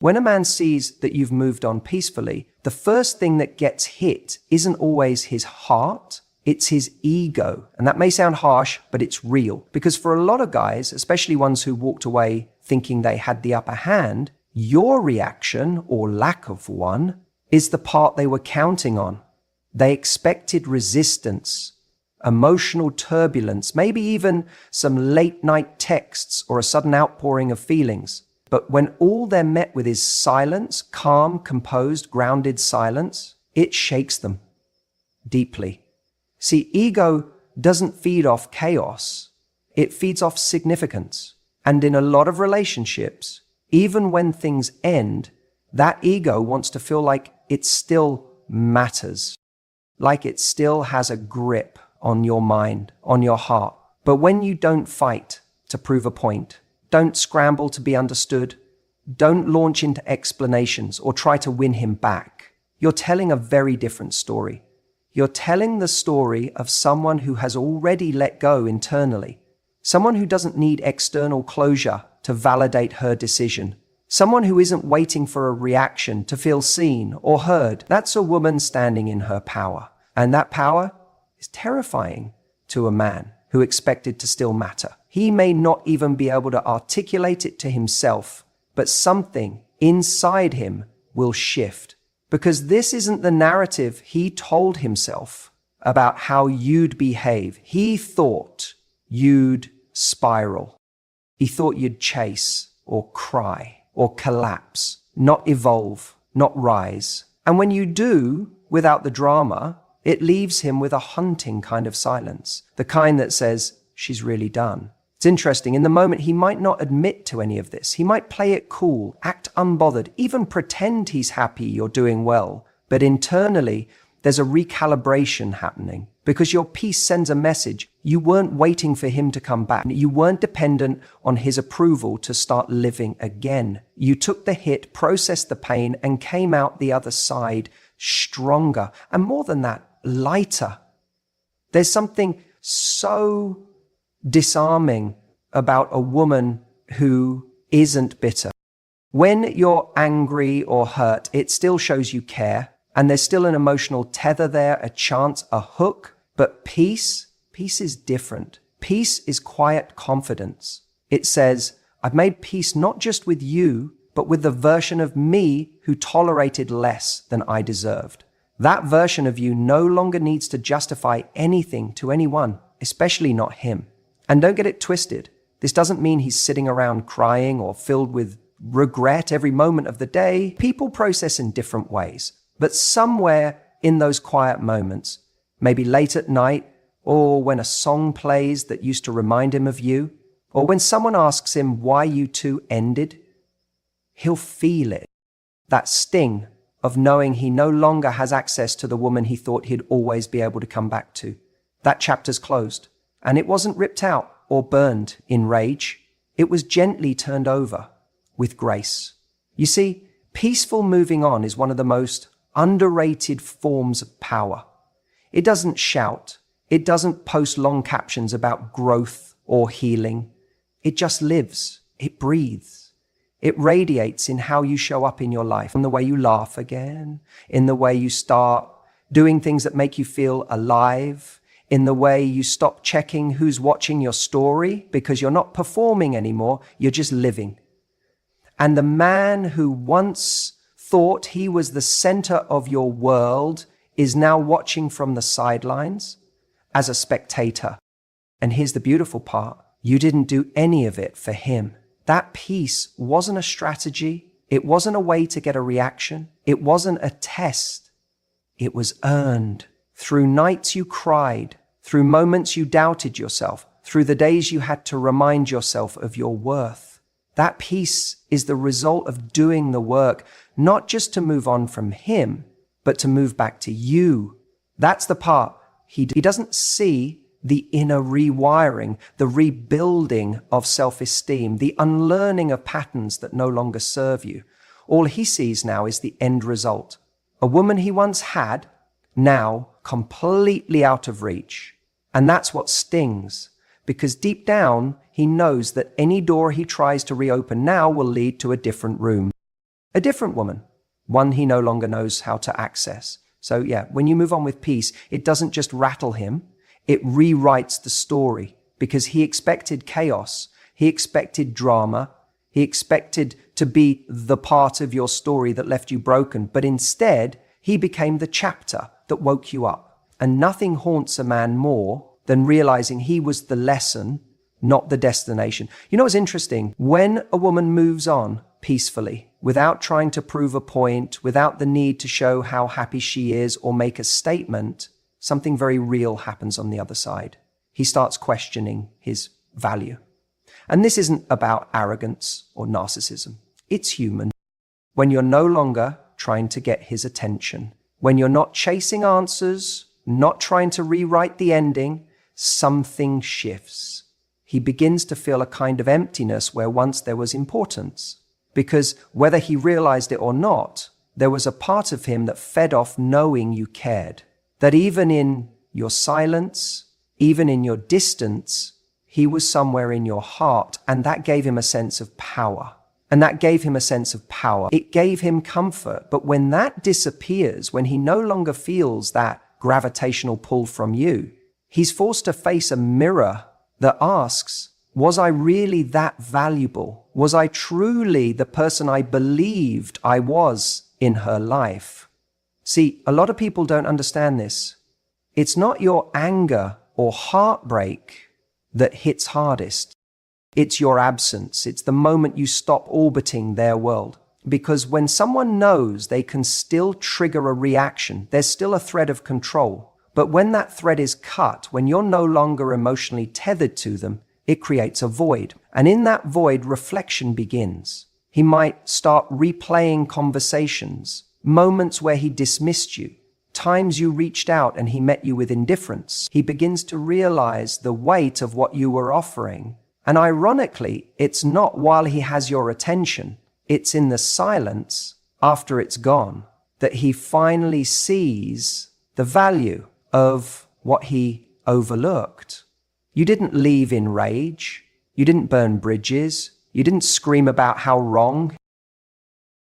When a man sees that you've moved on peacefully, the first thing that gets hit isn't always his heart, it's his ego. And that may sound harsh, but it's real. Because for a lot of guys, especially ones who walked away thinking they had the upper hand, your reaction, or lack of one, is the part they were counting on. They expected resistance, emotional turbulence, maybe even some late-night texts or a sudden outpouring of feelings. But when all they're met with is silence, calm, composed, grounded silence, it shakes them deeply. See, ego doesn't feed off chaos. It feeds off significance. And in a lot of relationships, even when things end, that ego wants to feel like it still matters, like it still has a grip on your mind, on your heart. But when you don't fight to prove a point, don't scramble to be understood, don't launch into explanations or try to win him back, you're telling a very different story. You're telling the story of someone who has already let go internally, someone who doesn't need external closure to validate her decision, someone who isn't waiting for a reaction to feel seen or heard. That's a woman standing in her power. And that power is terrifying to a man who expected to still matter. He may not even be able to articulate it to himself, but something inside him will shift. Because this isn't the narrative he told himself about how you'd behave. He thought you'd spiral. He thought you'd chase or cry or collapse, not evolve, not rise. And when you do, without the drama, it leaves him with a haunting kind of silence, the kind that says, she's really done. It's interesting, in the moment, he might not admit to any of this. He might play it cool, act unbothered, even pretend he's happy you're doing well. But internally, there's a recalibration happening because your peace sends a message. You weren't waiting for him to come back. You weren't dependent on his approval to start living again. You took the hit, processed the pain, and came out the other side stronger. And more than that, lighter. There's something so disarming about a woman who isn't bitter. When you're angry or hurt, it still shows you care, and there's still an emotional tether there, a chance, a hook. But peace is different. Peace is quiet confidence. It says, I've made peace not just with you, but with the version of me who tolerated less than I deserved. That version of you no longer needs to justify anything to anyone, especially not him. And don't get it twisted. This doesn't mean he's sitting around crying or filled with regret every moment of the day. People process in different ways. But somewhere in those quiet moments, maybe late at night, or when a song plays that used to remind him of you, or when someone asks him why you two ended, he'll feel it. That sting of knowing he no longer has access to the woman he thought he'd always be able to come back to. That chapter's closed. And it wasn't ripped out or burned in rage. It was gently turned over with grace. You see, peaceful moving on is one of the most underrated forms of power. It doesn't shout. It doesn't post long captions about growth or healing. It just lives. It breathes. It radiates in how you show up in your life, in the way you laugh again, in the way you start doing things that make you feel alive, in the way you stop checking who's watching your story because you're not performing anymore, you're just living. And the man who once thought he was the center of your world is now watching from the sidelines as a spectator. And here's the beautiful part. You didn't do any of it for him. That peace wasn't a strategy. It wasn't a way to get a reaction. It wasn't a test. It was earned through nights you cried, through moments you doubted yourself, through the days you had to remind yourself of your worth. That peace is the result of doing the work, not just to move on from him, but to move back to you. That's the part he doesn't see, the inner rewiring, the rebuilding of self-esteem, the unlearning of patterns that no longer serve you. All he sees now is the end result. A woman he once had, now completely out of reach. And that's what stings, because deep down, he knows that any door he tries to reopen now will lead to a different room. a different woman, one he no longer knows how to access. So yeah, when you move on with peace, it doesn't just rattle him, it rewrites the story because he expected chaos, he expected drama, he expected to be the part of your story that left you broken, but instead he became the chapter that woke you up. And nothing haunts a man more than realizing he was the lesson, not the destination. You know what's interesting? When a woman moves on peacefully, without trying to prove a point, without the need to show how happy she is or make a statement, something very real happens on the other side. He starts questioning his value. And this isn't about arrogance or narcissism. It's human. When you're no longer trying to get his attention, when you're not chasing answers, not trying to rewrite the ending, something shifts. He begins to feel a kind of emptiness where once there was importance. Because whether he realized it or not, there was a part of him that fed off knowing you cared. That even in your silence, even in your distance, he was somewhere in your heart, and that gave him a sense of power. And that gave him a sense of power. It gave him comfort. But when that disappears, when he no longer feels that gravitational pull from you, he's forced to face a mirror that asks, was I really that valuable? Was I truly the person I believed I was in her life? See, a lot of people don't understand this. It's not your anger or heartbreak that hits hardest. It's your absence. It's the moment you stop orbiting their world. Because when someone knows they can still trigger a reaction, there's still a thread of control. But when that thread is cut, when you're no longer emotionally tethered to them, it creates a void. And in that void, reflection begins. He might start replaying conversations, moments where he dismissed you, times you reached out and he met you with indifference. He begins to realize the weight of what you were offering. And ironically, it's not while he has your attention, it's in the silence after it's gone that he finally sees the value of what he overlooked. You didn't leave in rage. You didn't burn bridges. You didn't scream about how wrong.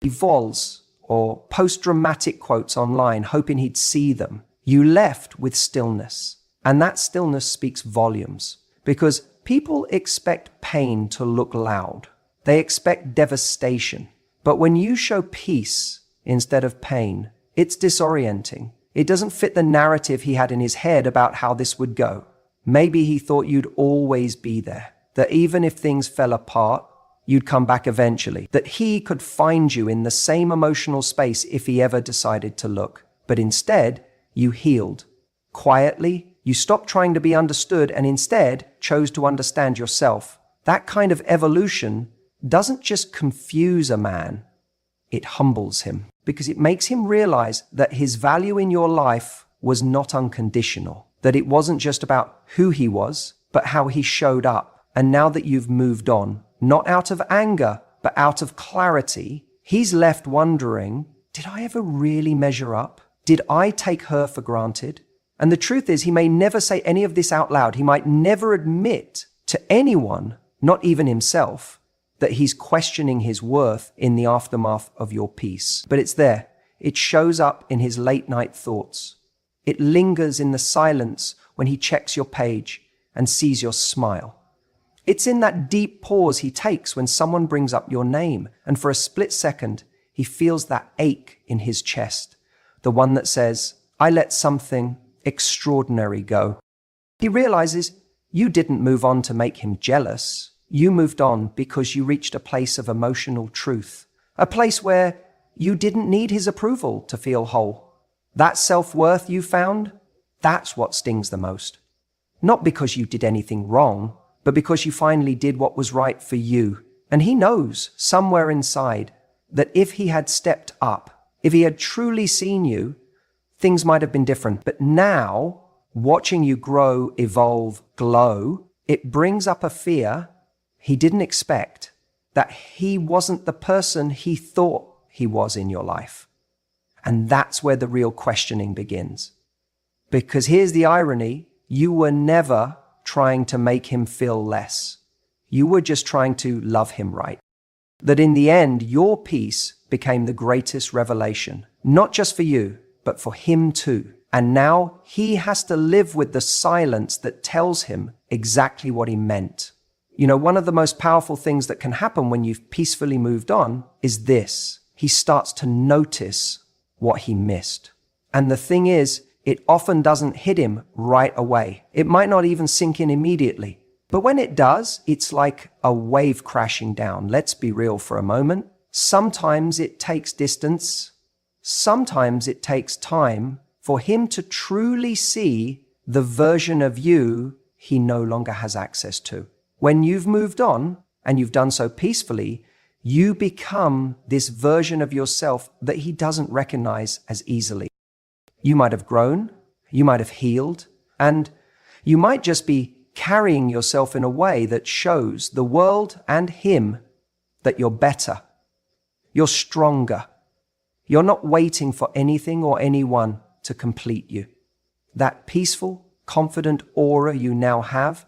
Vols or post-dramatic quotes online, hoping he'd see them. You left with stillness. And that stillness speaks volumes because people expect pain to look loud. They expect devastation. But when you show peace instead of pain, it's disorienting. It doesn't fit the narrative he had in his head about how this would go. Maybe he thought you'd always be there, that even if things fell apart, you'd come back eventually, that he could find you in the same emotional space if he ever decided to look. But instead, you healed. Quietly, you stopped trying to be understood and instead chose to understand yourself. That kind of evolution doesn't just confuse a man, it humbles him because it makes him realize that his value in your life was not unconditional. That it wasn't just about who he was, but how he showed up. And now that you've moved on, not out of anger, but out of clarity, he's left wondering, did I ever really measure up? Did I take her for granted? And the truth is, he may never say any of this out loud. He might never admit to anyone, not even himself, that he's questioning his worth in the aftermath of your peace. But it's there. It shows up in his late night thoughts. It lingers in the silence when he checks your page and sees your smile. It's in that deep pause he takes when someone brings up your name, and for a split second, he feels that ache in his chest, the one that says, I let something extraordinary go. He realizes you didn't move on to make him jealous. You moved on because you reached a place of emotional truth, a place where you didn't need his approval to feel whole. That self-worth you found, that's what stings the most. Not because you did anything wrong, but because you finally did what was right for you. And he knows somewhere inside that if he had stepped up, if he had truly seen you, things might have been different. But now, watching you grow, evolve, glow, it brings up a fear he didn't expect, that he wasn't the person he thought he was in your life. And that's where the real questioning begins. Because here's the irony, you were never trying to make him feel less. You were just trying to love him right. That in the end, your peace became the greatest revelation, not just for you, but for him too. And now he has to live with the silence that tells him exactly what he meant. You know, one of the most powerful things that can happen when you've peacefully moved on is this. He starts to notice what he missed. And the thing is, it often doesn't hit him right away. It might not even sink in immediately. But when it does, it's like a wave crashing down. Let's be real for a moment. Sometimes it takes distance. Sometimes it takes time for him to truly see the version of you he no longer has access to. When you've moved on, and you've done so peacefully, you become this version of yourself that he doesn't recognize as easily. You might have grown, you might have healed, and you might just be carrying yourself in a way that shows the world and him that you're better, you're stronger, you're not waiting for anything or anyone to complete you. That peaceful, confident aura you now have,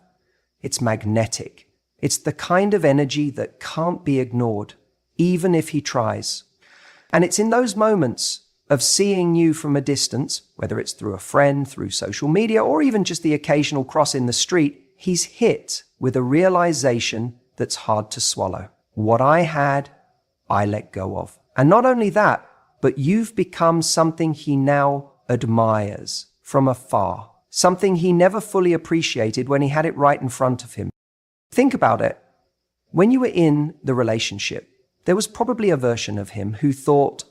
it's magnetic. It's the kind of energy that can't be ignored, even if he tries. And it's in those moments of seeing you from a distance, whether it's through a friend, through social media, or even just the occasional cross in the street, he's hit with a realization that's hard to swallow. What I had, I let go of. And not only that, but you've become something he now admires from afar, something he never fully appreciated when he had it right in front of him. Think about it. When you were in the relationship, there was probably a version of him who thought,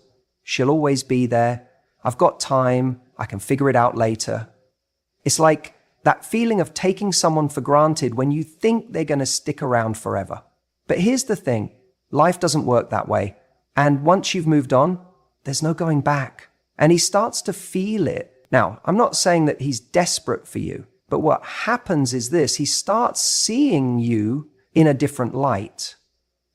she'll always be there, I've got time, I can figure it out later. It's like that feeling of taking someone for granted when you think they're going to stick around forever. But here's the thing, life doesn't work that way. And once you've moved on, there's no going back. And he starts to feel it. Now, I'm not saying that he's desperate for you, but what happens is this, he starts seeing you in a different light.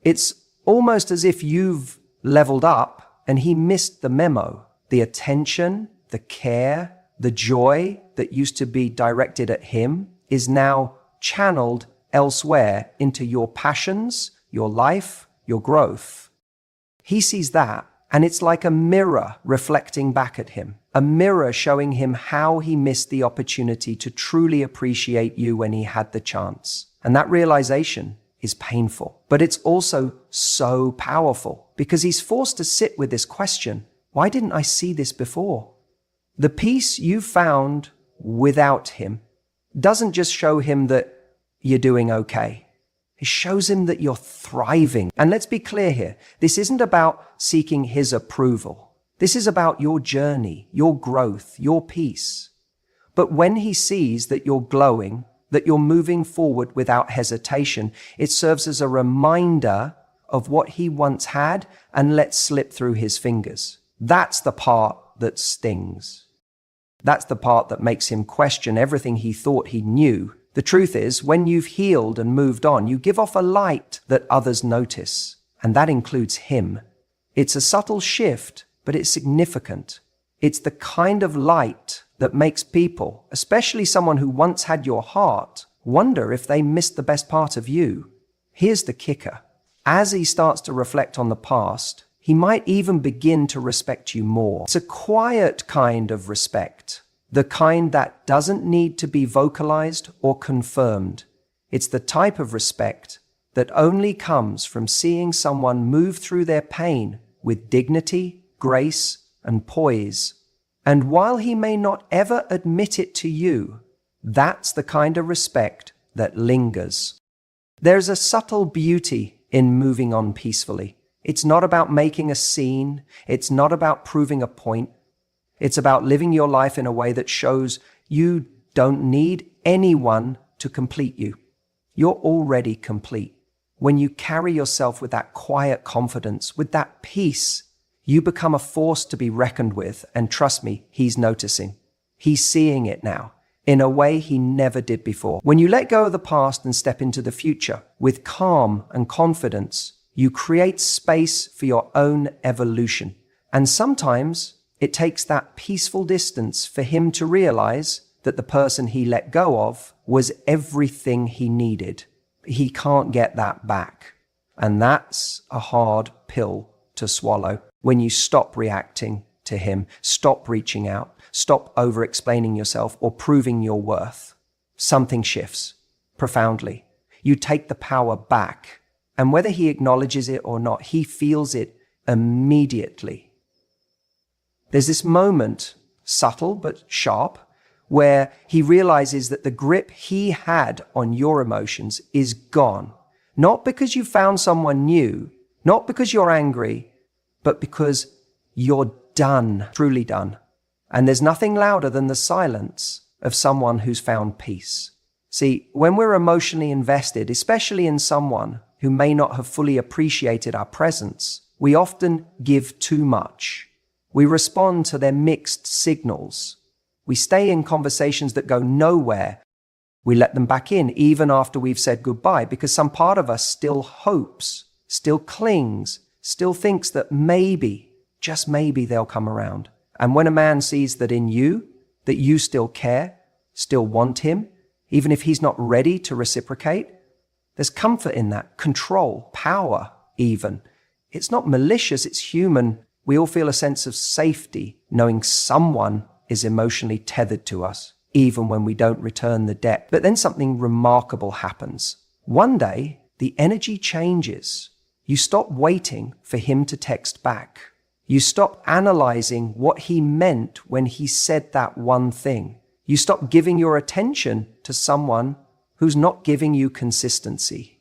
It's almost as if you've leveled up and he missed the memo. The attention, the care, the joy that used to be directed at him is now channeled elsewhere into your passions, your life, your growth. He sees that, and it's like a mirror reflecting back at him, a mirror showing him how he missed the opportunity to truly appreciate you when he had the chance. And that realization is painful, but it's also so powerful because he's forced to sit with this question. Why didn't I see this before? The peace you found without him doesn't just show him that you're doing okay. It shows him that you're thriving. And let's be clear here. This isn't about seeking his approval. This is about your journey, your growth, your peace. But when he sees that you're glowing, that you're moving forward without hesitation, it serves as a reminder of what he once had and let slip through his fingers. That's the part that stings. That's the part that makes him question everything he thought he knew. The truth is, when you've healed and moved on, you give off a light that others notice, and that includes him. It's a subtle shift, but it's significant. It's the kind of light that makes people, especially someone who once had your heart, wonder if they missed the best part of you. Here's the kicker. As he starts to reflect on the past, he might even begin to respect you more. It's a quiet kind of respect. The kind that doesn't need to be vocalized or confirmed. It's the type of respect that only comes from seeing someone move through their pain with dignity, grace, and poise. And while he may not ever admit it to you, that's the kind of respect that lingers. There's a subtle beauty in moving on peacefully. It's not about making a scene. It's not about proving a point. It's about living your life in a way that shows you don't need anyone to complete you. You're already complete. When you carry yourself with that quiet confidence, with that peace, you become a force to be reckoned with. And trust me, he's noticing. He's seeing it now in a way he never did before. When you let go of the past and step into the future with calm and confidence, you create space for your own evolution. And sometimes it takes that peaceful distance for him to realize that the person he let go of was everything he needed. He can't get that back. And that's a hard pill to swallow. when you stop reacting to him, stop reaching out, stop over-explaining yourself or proving your worth. Something shifts profoundly. You take the power back. And whether he acknowledges it or not, he feels it immediately. There's this moment, subtle but sharp, where he realizes that the grip he had on your emotions is gone. Not because you found someone new, not because you're angry, but because you're done, truly done. And there's nothing louder than the silence of someone who's found peace. See, when we're emotionally invested, especially in someone who may not have fully appreciated our presence, we often give too much. We respond to their mixed signals. We stay in conversations that go nowhere. We let them back in even after we've said goodbye because some part of us still hopes, still clings, still thinks that maybe, just maybe they'll come around. And when a man sees that in you, that you still care, still want him, even if he's not ready to reciprocate, there's comfort in that, control, power even. It's not malicious, it's human. We all feel a sense of safety knowing someone is emotionally tethered to us, even when we don't return the debt. But then something remarkable happens. One day, the energy changes. You stop waiting for him to text back. You stop analyzing what he meant when he said that one thing. You stop giving your attention to someone who's not giving you consistency.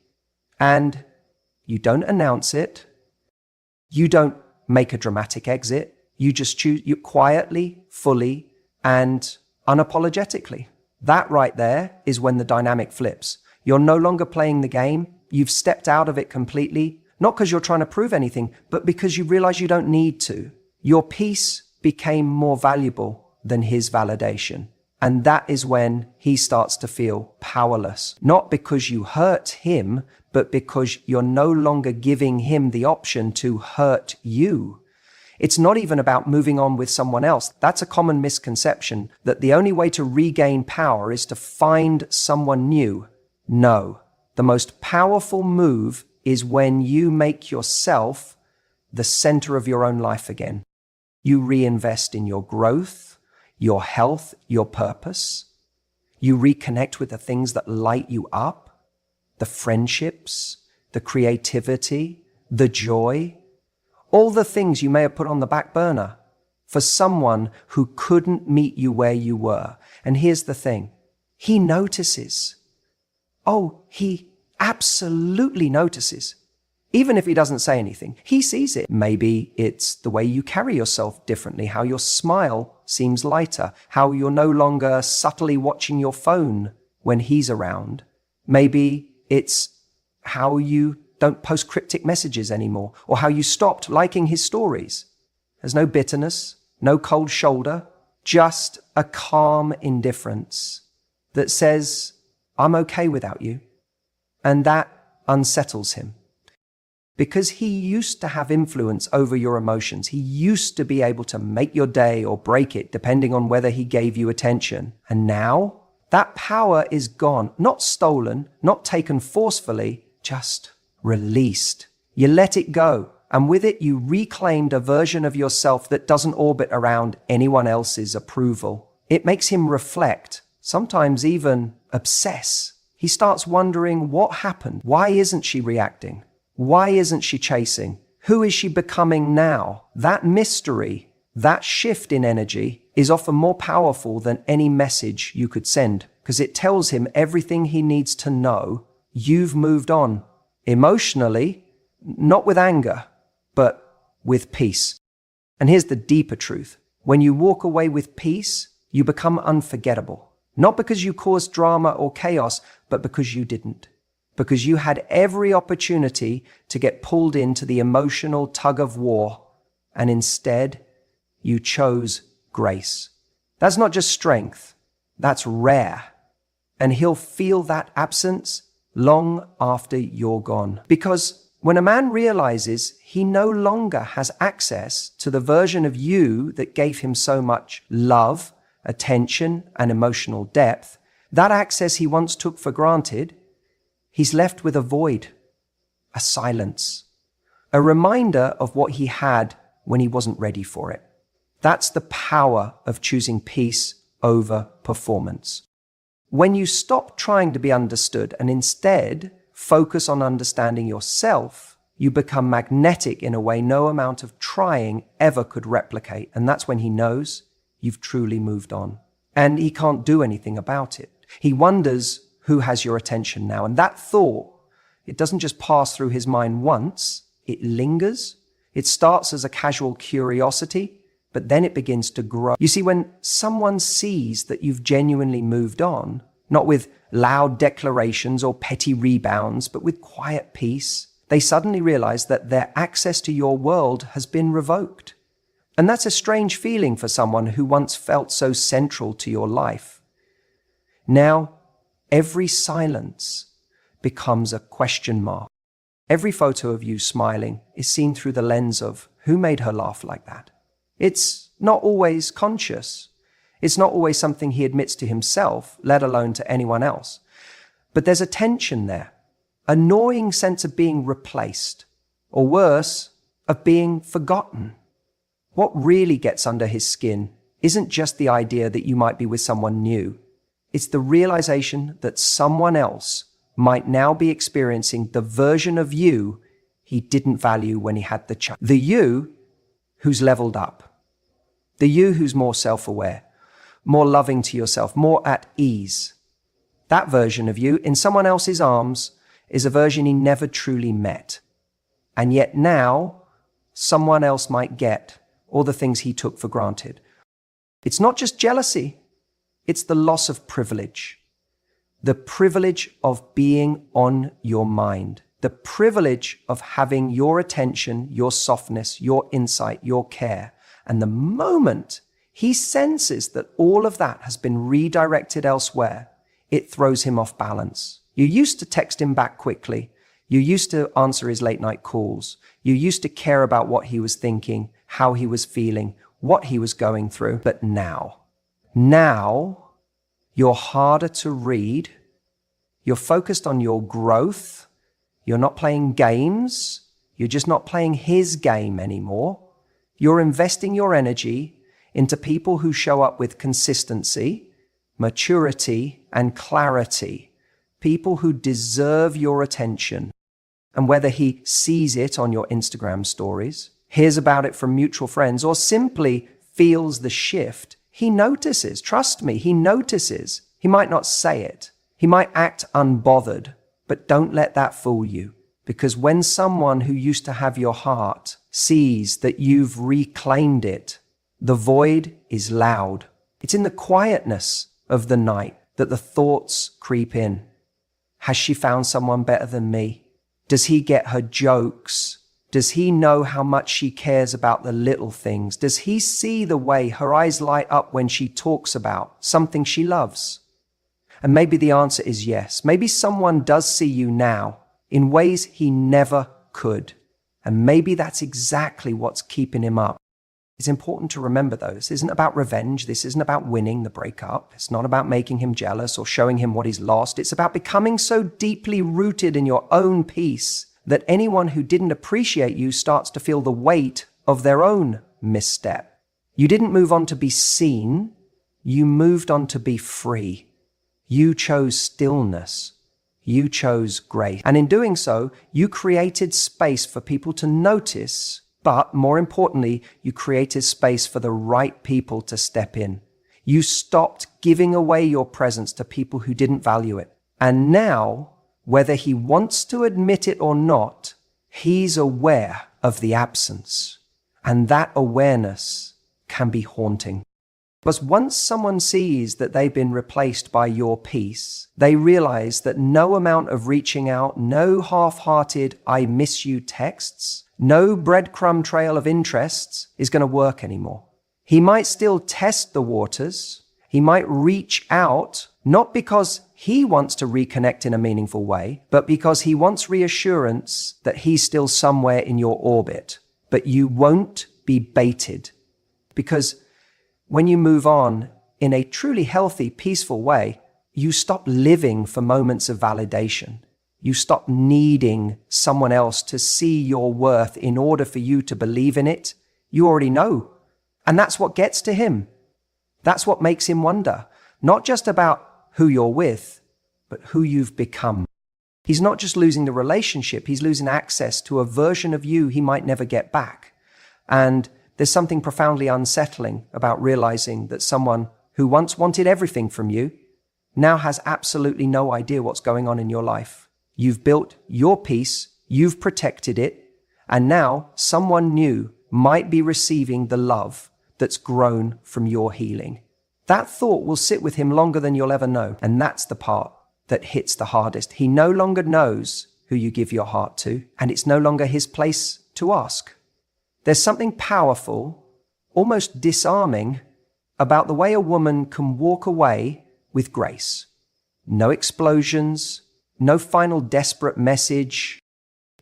And you don't announce it. You don't make a dramatic exit. You just choose you quietly, fully, and unapologetically. That right there is when the dynamic flips. You're no longer playing the game. You've stepped out of it completely, not because you're trying to prove anything, but because you realize you don't need to. Your peace became more valuable than his validation. And that is when he starts to feel powerless, not because you hurt him, but because you're no longer giving him the option to hurt you. It's not even about moving on with someone else. That's a common misconception, that the only way to regain power is to find someone new. No, the most powerful move is when you make yourself the center of your own life again. You reinvest in your growth, your health, your purpose. You reconnect with the things that light you up, the friendships, the creativity, the joy, all the things you may have put on the back burner for someone who couldn't meet you where you were. And here's the thing, he notices. Oh, he absolutely notices. Even if he doesn't say anything, he sees it. Maybe it's the way you carry yourself differently, how your smile seems lighter, how you're no longer subtly watching your phone when he's around. Maybe it's how you don't post cryptic messages anymore, or how you stopped liking his stories. There's no bitterness, no cold shoulder, just a calm indifference that says, I'm okay without you. And that unsettles him. Because he used to have influence over your emotions. He used to be able to make your day or break it, depending on whether he gave you attention. And now, that power is gone. Not stolen, not taken forcefully, just released. You let it go. And with it, you reclaimed a version of yourself that doesn't orbit around anyone else's approval. It makes him reflect, sometimes even obsess. He starts wondering what happened. Why isn't she reacting? Why isn't she chasing? Who is she becoming now? That mystery, that shift in energy is often more powerful than any message you could send because it tells him everything he needs to know. You've moved on emotionally, not with anger, but with peace. And here's the deeper truth. When you walk away with peace, you become unforgettable. Not because you caused drama or chaos, but because you didn't. Because you had every opportunity to get pulled into the emotional tug of war, and instead you chose grace. That's not just strength, that's rare. And he'll feel that absence long after you're gone. Because when a man realizes he no longer has access to the version of you that gave him so much love, attention, and emotional depth, that access he once took for granted, he's left with a void, a silence, a reminder of what he had when he wasn't ready for it. That's the power of choosing peace over performance. When you stop trying to be understood and instead focus on understanding yourself, you become magnetic in a way no amount of trying ever could replicate. And that's when he knows you've truly moved on. And he can't do anything about it. He wonders who has your attention now. And that thought, it doesn't just pass through his mind once, it lingers. It starts as a casual curiosity, but then it begins to grow. You see, when someone sees that you've genuinely moved on, not with loud declarations or petty rebounds, but with quiet peace, they suddenly realize that their access to your world has been revoked. And that's a strange feeling for someone who once felt so central to your life. Now, every silence becomes a question mark. Every photo of you smiling is seen through the lens of who made her laugh like that. It's not always conscious. It's not always something he admits to himself, let alone to anyone else. But there's a tension there, a gnawing sense of being replaced, or worse, of being forgotten. What really gets under his skin isn't just the idea that you might be with someone new. It's the realization that someone else might now be experiencing the version of you he didn't value when he had the chance. The you who's leveled up. The you who's more self-aware, more loving to yourself, more at ease. That version of you in someone else's arms is a version he never truly met. And yet now, someone else might get all the things he took for granted. It's not just jealousy, it's the loss of privilege. The privilege of being on your mind. The privilege of having your attention, your softness, your insight, your care. And the moment he senses that all of that has been redirected elsewhere, it throws him off balance. You used to text him back quickly. You used to answer his late night calls. You used to care about what he was thinking, how he was feeling, what he was going through. But now, you're harder to read. You're focused on your growth. You're not playing games. You're just not playing his game anymore. You're investing your energy into people who show up with consistency, maturity, and clarity. People who deserve your attention. And whether he sees it on your Instagram stories, hears about it from mutual friends, or simply feels the shift, he notices. Trust me, he notices. He might not say it. He might act unbothered, but don't let that fool you. Because when someone who used to have your heart sees that you've reclaimed it, the void is loud. It's in the quietness of the night that the thoughts creep in. Has she found someone better than me? Does he get her jokes? Does he know how much she cares about the little things? Does he see the way her eyes light up when she talks about something she loves? And maybe the answer is yes. Maybe someone does see you now in ways he never could. And maybe that's exactly what's keeping him up. It's important to remember though, this isn't about revenge. This isn't about winning the breakup. It's not about making him jealous or showing him what he's lost. It's about becoming so deeply rooted in your own peace that anyone who didn't appreciate you starts to feel the weight of their own misstep. You didn't move on to be seen. You moved on to be free. You chose stillness. You chose grace. And in doing so, you created space for people to notice, but more importantly, you created space for the right people to step in. You stopped giving away your presence to people who didn't value it. And now, whether he wants to admit it or not, he's aware of the absence. And that awareness can be haunting. Because once someone sees that they've been replaced by your peace, they realize that no amount of reaching out, no half-hearted "I miss you" texts, no breadcrumb trail of interests is going to work anymore. He might still test the waters. He might reach out, not because he wants to reconnect in a meaningful way, but because he wants reassurance that he's still somewhere in your orbit. But you won't be baited. Because when you move on in a truly healthy, peaceful way, you stop living for moments of validation. You stop needing someone else to see your worth in order for you to believe in it. You already know. And that's what gets to him. That's what makes him wonder. Not just about who you're with, but who you've become. He's not just losing the relationship, he's losing access to a version of you he might never get back. And there's something profoundly unsettling about realizing that someone who once wanted everything from you now has absolutely no idea what's going on in your life. You've built your peace, you've protected it, and now someone new might be receiving the love that's grown from your healing. That thought will sit with him longer than you'll ever know, and that's the part that hits the hardest. He no longer knows who you give your heart to, and it's no longer his place to ask. There's something powerful, almost disarming, about the way a woman can walk away with grace. No explosions, no final desperate message,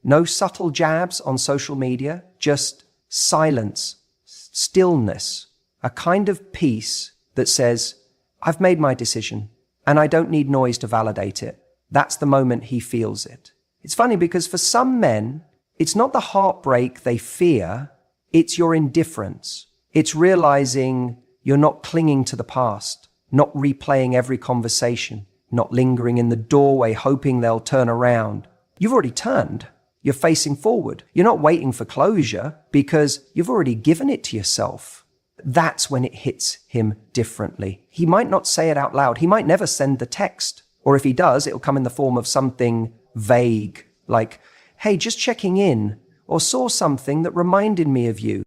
no subtle jabs on social media, just silence, stillness, a kind of peace that says, I've made my decision and I don't need noise to validate it. That's the moment he feels it. It's funny because for some men, it's not the heartbreak they fear, it's your indifference. It's realizing you're not clinging to the past, not replaying every conversation, not lingering in the doorway hoping they'll turn around. You've already turned. You're facing forward. You're not waiting for closure because you've already given it to yourself. That's when it hits him differently. He might not say it out loud. He might never send the text. Or if he does, it'll come in the form of something vague, like, hey, just checking in, or saw something that reminded me of you.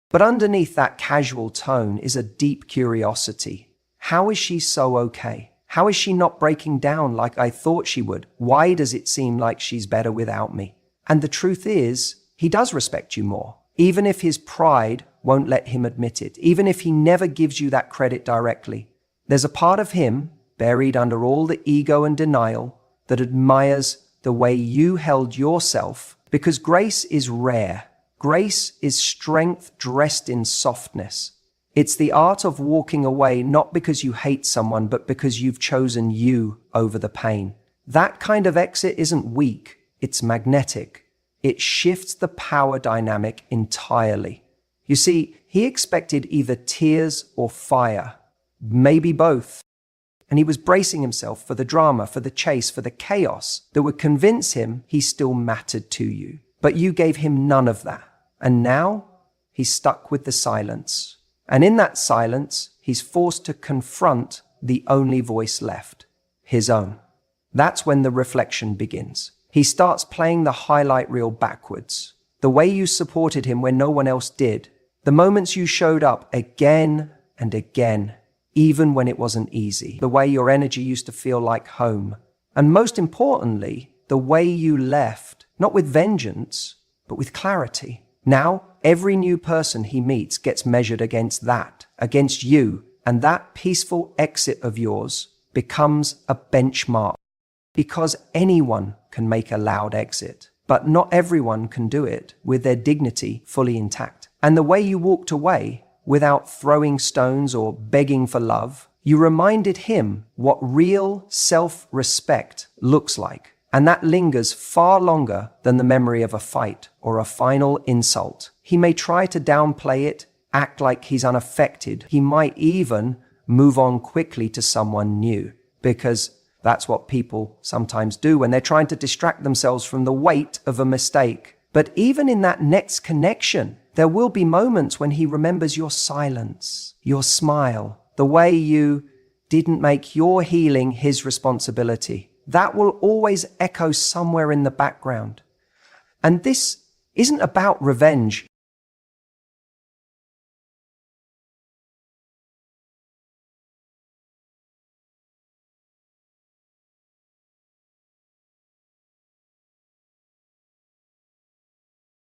But underneath that casual tone is a deep curiosity. How is she so okay? How is she not breaking down like I thought she would? Why does it seem like she's better without me? And the truth is, he does respect you more, even if his pride won't let him admit it, even if he never gives you that credit directly. There's a part of him, buried under all the ego and denial, that admires the way you held yourself, because grace is rare. Grace is strength dressed in softness. It's the art of walking away not because you hate someone, but because you've chosen you over the pain. That kind of exit isn't weak. It's magnetic. It shifts the power dynamic entirely. You see, he expected either tears or fire, maybe both. And he was bracing himself for the drama, for the chase, for the chaos that would convince him he still mattered to you. But you gave him none of that. And now he's stuck with the silence. And in that silence, he's forced to confront the only voice left, his own. That's when the reflection begins. He starts playing the highlight reel backwards. The way you supported him when no one else did. The moments you showed up again and again, even when it wasn't easy. The way your energy used to feel like home. And most importantly, the way you left, not with vengeance, but with clarity. Now, every new person he meets gets measured against that, against you, and that peaceful exit of yours becomes a benchmark. Because anyone can make a loud exit, but not everyone can do it with their dignity fully intact. And the way you walked away, without throwing stones or begging for love, you reminded him what real self-respect looks like. And that lingers far longer than the memory of a fight or a final insult. He may try to downplay it, act like he's unaffected. He might even move on quickly to someone new, because that's what people sometimes do when they're trying to distract themselves from the weight of a mistake. But even in that next connection, there will be moments when he remembers your silence, your smile, the way you didn't make your healing his responsibility. That will always echo somewhere in the background. And this isn't about revenge.